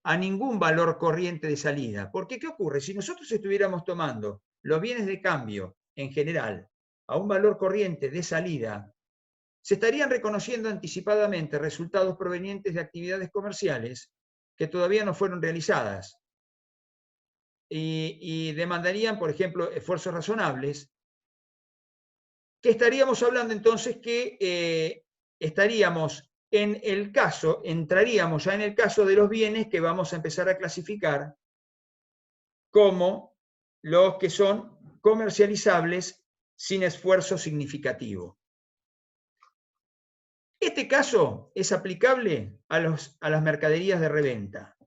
a ningún valor corriente de salida. Porque, ¿qué ocurre? Si nosotros estuviéramos tomando los bienes de cambio en general a un valor corriente de salida, se estarían reconociendo anticipadamente resultados provenientes de actividades comerciales que todavía no fueron realizadas y demandarían, por ejemplo, esfuerzos razonables, que estaríamos hablando entonces que estaríamos en el caso, entraríamos ya en el caso de los bienes que vamos a empezar a clasificar como los que son comercializables sin esfuerzo significativo. Este caso es aplicable a las mercaderías de reventa,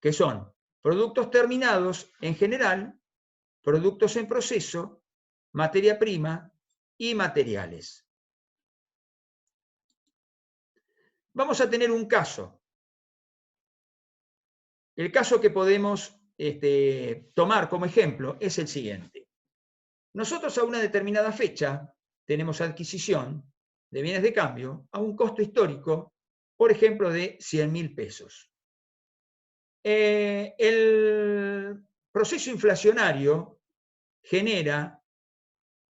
que son productos terminados en general, productos en proceso, materia prima y materiales. Vamos a tener un caso. El caso que podemos tomar como ejemplo es el siguiente. Nosotros a una determinada fecha tenemos adquisición de bienes de cambio a un costo histórico, por ejemplo, de 100.000 pesos. El proceso inflacionario genera,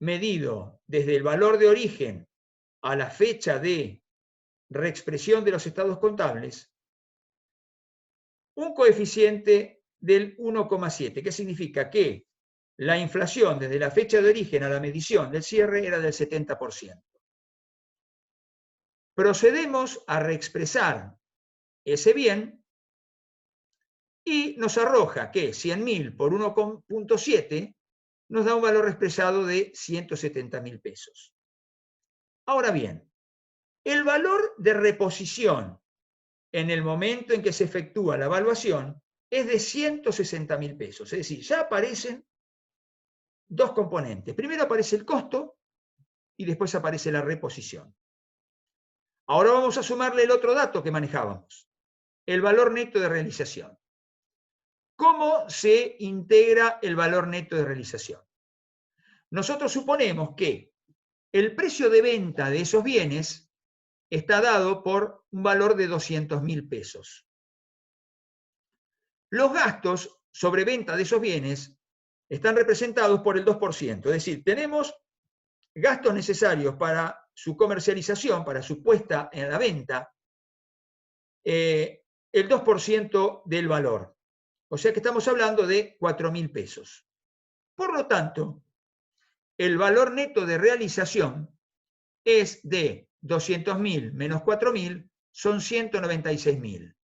medido desde el valor de origen a la fecha de reexpresión de los estados contables, un coeficiente del 1,7, que significa que la inflación desde la fecha de origen a la medición del cierre era del 70%. Procedemos a reexpresar ese bien y nos arroja que 100.000 por 1,7 nos da un valor expresado de 170.000 pesos. Ahora bien, el valor de reposición en el momento en que se efectúa la evaluación es de 160.000 pesos. Es decir, ya aparecen dos componentes. Primero aparece el costo y después aparece la reposición. Ahora vamos a sumarle el otro dato que manejábamos, el valor neto de realización. ¿Cómo se integra el valor neto de realización? Nosotros suponemos que el precio de venta de esos bienes está dado por un valor de 200.000 pesos. Los gastos sobre venta de esos bienes están representados por el 2%, es decir, tenemos gastos necesarios para su comercialización, para su puesta en la venta, el 2% del valor. O sea que estamos hablando de 4.000 pesos. Por lo tanto, el valor neto de realización es de 200.000 menos 4.000, son 196.000.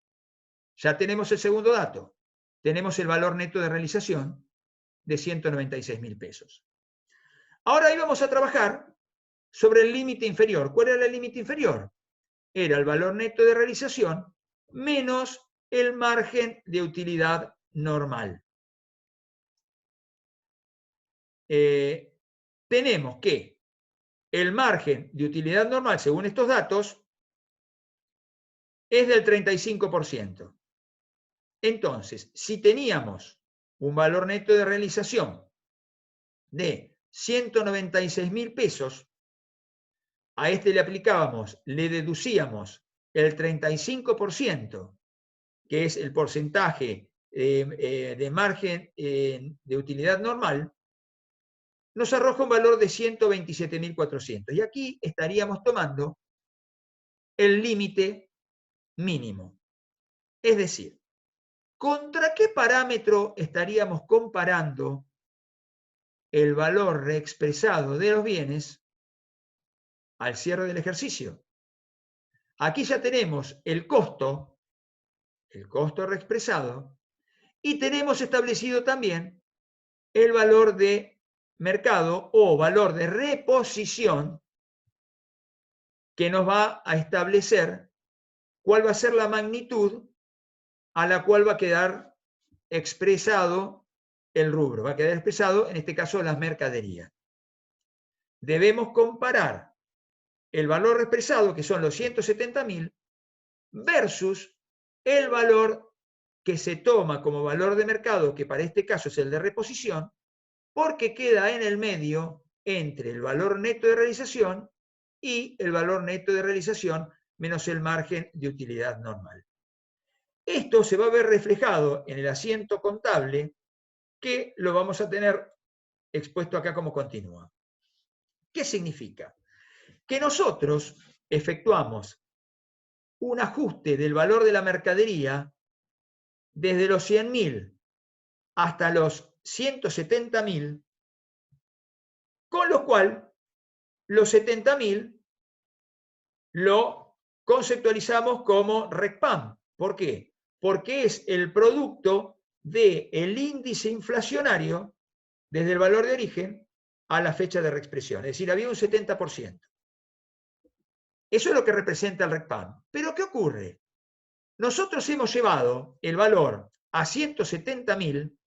Ya tenemos el segundo dato. Tenemos el valor neto de realización de 196.000 pesos. Ahora íbamos a trabajar sobre el límite inferior. ¿Cuál era el límite inferior? Era el valor neto de realización menos el margen de utilidad normal. Tenemos que el margen de utilidad normal, según estos datos, es del 35%. Entonces, si teníamos un valor neto de realización de 196.000 pesos, a este le aplicábamos, le deducíamos el 35%, que es el porcentaje de margen de utilidad normal, nos arroja un valor de 127.400. Y aquí estaríamos tomando el límite mínimo. Es decir, ¿contra qué parámetro estaríamos comparando el valor reexpresado de los bienes al cierre del ejercicio? Aquí ya tenemos el costo reexpresado, y tenemos establecido también el valor de mercado o valor de reposición que nos va a establecer cuál va a ser la magnitud a la cual va a quedar expresado el rubro, va a quedar expresado en este caso las mercaderías. Debemos comparar el valor expresado, que son los 170.000, versus el valor que se toma como valor de mercado, que para este caso es el de reposición, porque queda en el medio entre el valor neto de realización y el valor neto de realización menos el margen de utilidad normal. Esto se va a ver reflejado en el asiento contable, que lo vamos a tener expuesto acá como continua. ¿Qué significa? Que nosotros efectuamos un ajuste del valor de la mercadería desde los 100.000 hasta los 170.000, con lo cual los 70.000 lo conceptualizamos como RECPAM. ¿Por qué? Porque es el producto del índice inflacionario desde el valor de origen a la fecha de reexpresión. Es decir, había un 70%. Eso es lo que representa el RECPAM. Pero ¿qué ocurre? Nosotros hemos llevado el valor a 170.000,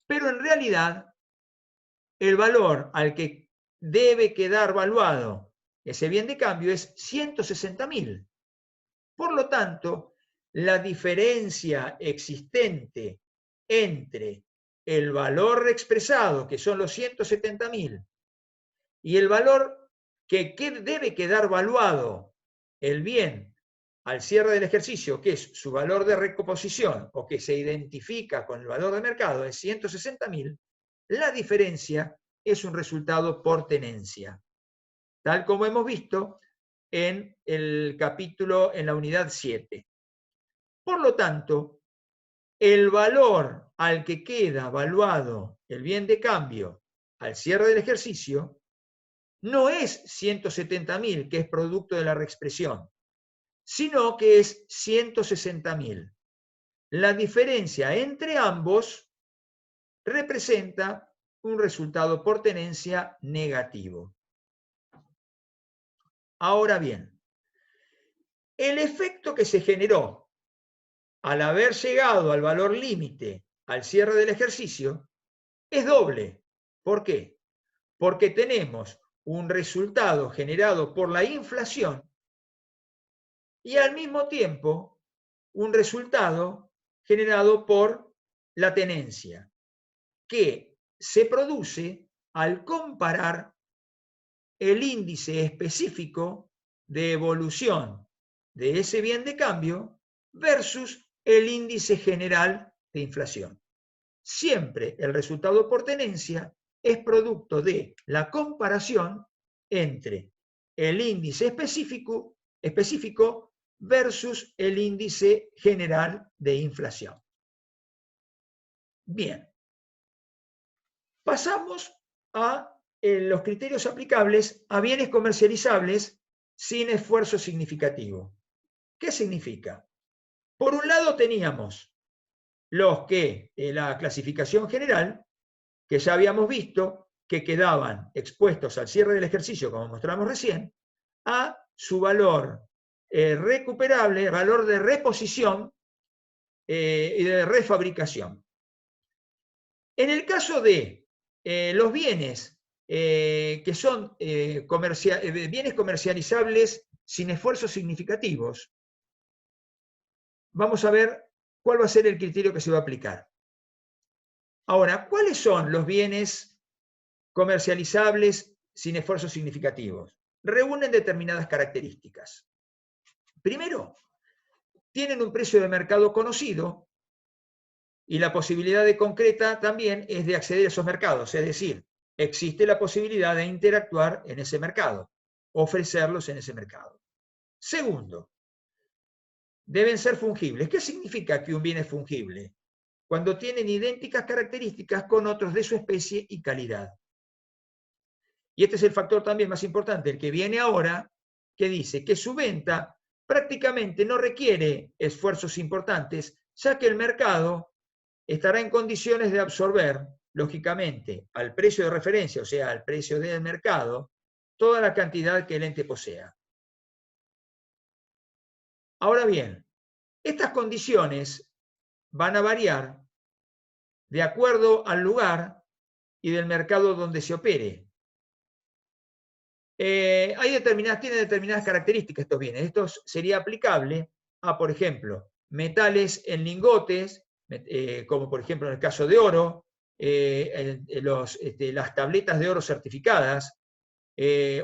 pero en realidad el valor al que debe quedar valuado ese bien de cambio es 160.000. Por lo tanto, la diferencia existente entre el valor expresado, que son los 170.000, y el valor que debe quedar valuado el bien al cierre del ejercicio, que es su valor de recomposición o que se identifica con el valor de mercado, es 160.000, la diferencia es un resultado por tenencia, tal como hemos visto en el capítulo, en la unidad 7. Por lo tanto, el valor al que queda valuado el bien de cambio al cierre del ejercicio no es 170.000, que es producto de la reexpresión, sino que es 160.000. La diferencia entre ambos representa un resultado por tenencia negativo. Ahora bien, el efecto que se generó al haber llegado al valor límite al cierre del ejercicio es doble. ¿Por qué? Porque tenemos un resultado generado por la inflación y al mismo tiempo un resultado generado por la tenencia, que se produce al comparar el índice específico de evolución de ese bien de cambio versus el índice general de inflación. Siempre el resultado por tenencia es producto de la comparación entre el índice específico versus el índice general de inflación. Bien, pasamos a los criterios aplicables a bienes comercializables sin esfuerzo significativo. ¿Qué significa? Por un lado teníamos los que en la clasificación general, que ya habíamos visto que quedaban expuestos al cierre del ejercicio, como mostramos recién, a su valor recuperable, valor de reposición y de refabricación. En el caso de los bienes que son bienes comercializables sin esfuerzos significativos, vamos a ver cuál va a ser el criterio que se va a aplicar. Ahora, ¿cuáles son los bienes comercializables sin esfuerzos significativos? Reúnen determinadas características. Primero, tienen un precio de mercado conocido y la posibilidad de concreta también es de acceder a esos mercados, es decir, existe la posibilidad de interactuar en ese mercado, ofrecerlos en ese mercado. Segundo, deben ser fungibles. ¿Qué significa que un bien es fungible? Cuando tienen idénticas características con otros de su especie y calidad. Y este es el factor también más importante, el que viene ahora, que dice que su venta prácticamente no requiere esfuerzos importantes, ya que el mercado estará en condiciones de absorber, lógicamente, al precio de referencia, o sea, al precio del mercado, toda la cantidad que el ente posea. Ahora bien, estas condiciones van a variar de acuerdo al lugar y del mercado donde se opere. Tiene determinadas características estos bienes. Esto sería aplicable a, por ejemplo, metales en lingotes, como por ejemplo en el caso de oro, las tabletas de oro certificadas,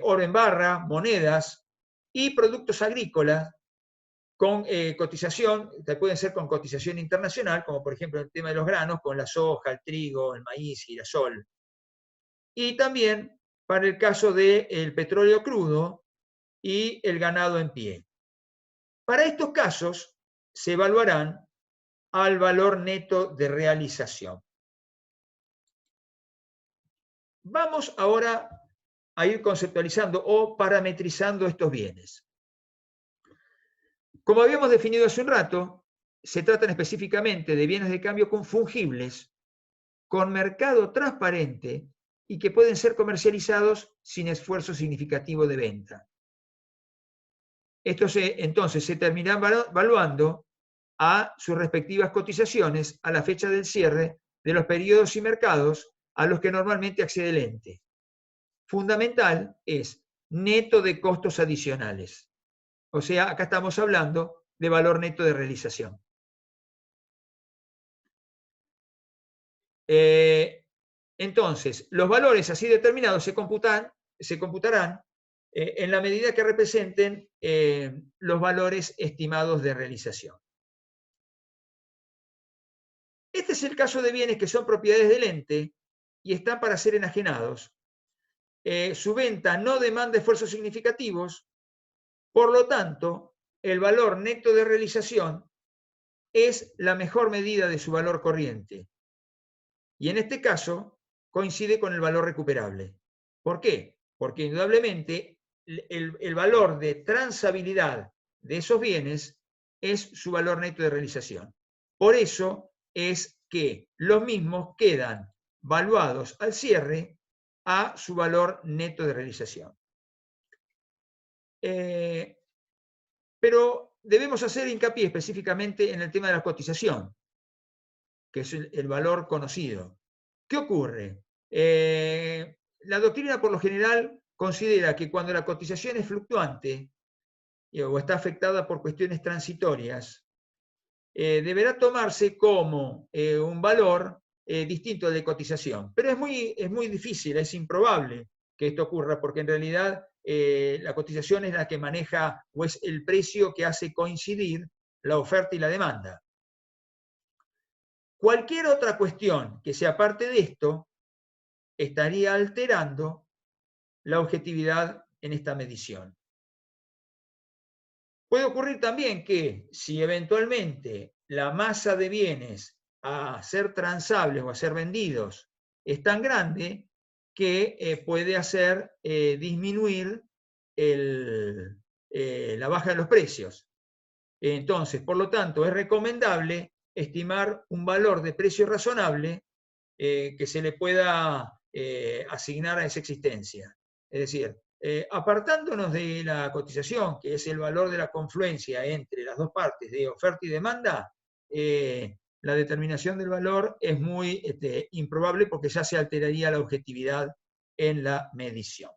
oro en barra, monedas y productos agrícolas con cotización, que pueden ser con cotización internacional, como por ejemplo el tema de los granos, con la soja, el trigo, el maíz, girasol. Y también para el caso del petróleo crudo y el ganado en pie. Para estos casos se evaluarán al valor neto de realización. Vamos ahora a ir conceptualizando o parametrizando estos bienes. Como habíamos definido hace un rato, se tratan específicamente de bienes de cambio fungibles, con mercado transparente y que pueden ser comercializados sin esfuerzo significativo de venta. Entonces se terminarán valuando a sus respectivas cotizaciones a la fecha del cierre de los periodos y mercados a los que normalmente accede el ente. Fundamental es neto de costos adicionales. O sea, acá estamos hablando de valor neto de realización. Entonces, los valores así determinados se computarán en la medida que representen los valores estimados de realización. Este es el caso de bienes que son propiedades del ente y están para ser enajenados. Su venta no demanda esfuerzos significativos, por lo tanto, el valor neto de realización es la mejor medida de su valor corriente. Y en este caso coincide con el valor recuperable. ¿Por qué? Porque indudablemente el valor de transabilidad de esos bienes es su valor neto de realización. Por eso es que los mismos quedan valuados al cierre a su valor neto de realización. Pero debemos hacer hincapié específicamente en el tema de la cotización, que es el valor conocido. ¿Qué ocurre? La doctrina por lo general considera que cuando la cotización es fluctuante o está afectada por cuestiones transitorias, deberá tomarse como un valor distinto de cotización. Pero es muy difícil, es improbable que esto ocurra, porque en realidad la cotización es la que maneja o es el precio que hace coincidir la oferta y la demanda. Cualquier otra cuestión que sea parte de esto estaría alterando la objetividad en esta medición. Puede ocurrir también que si eventualmente la masa de bienes a ser transables o a ser vendidos es tan grande que puede hacer disminuir la baja de los precios. Entonces, por lo tanto, es recomendable estimar un valor de precio razonable que se le pueda asignar a esa existencia. Es decir, apartándonos de la cotización, que es el valor de la confluencia entre las dos partes de oferta y demanda, la determinación del valor es muy improbable porque ya se alteraría la objetividad en la medición.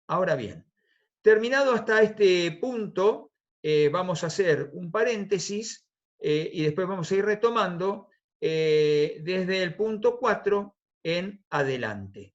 Ahora bien, terminado hasta este punto, vamos a hacer un paréntesis y después vamos a ir retomando desde el punto 4 en adelante.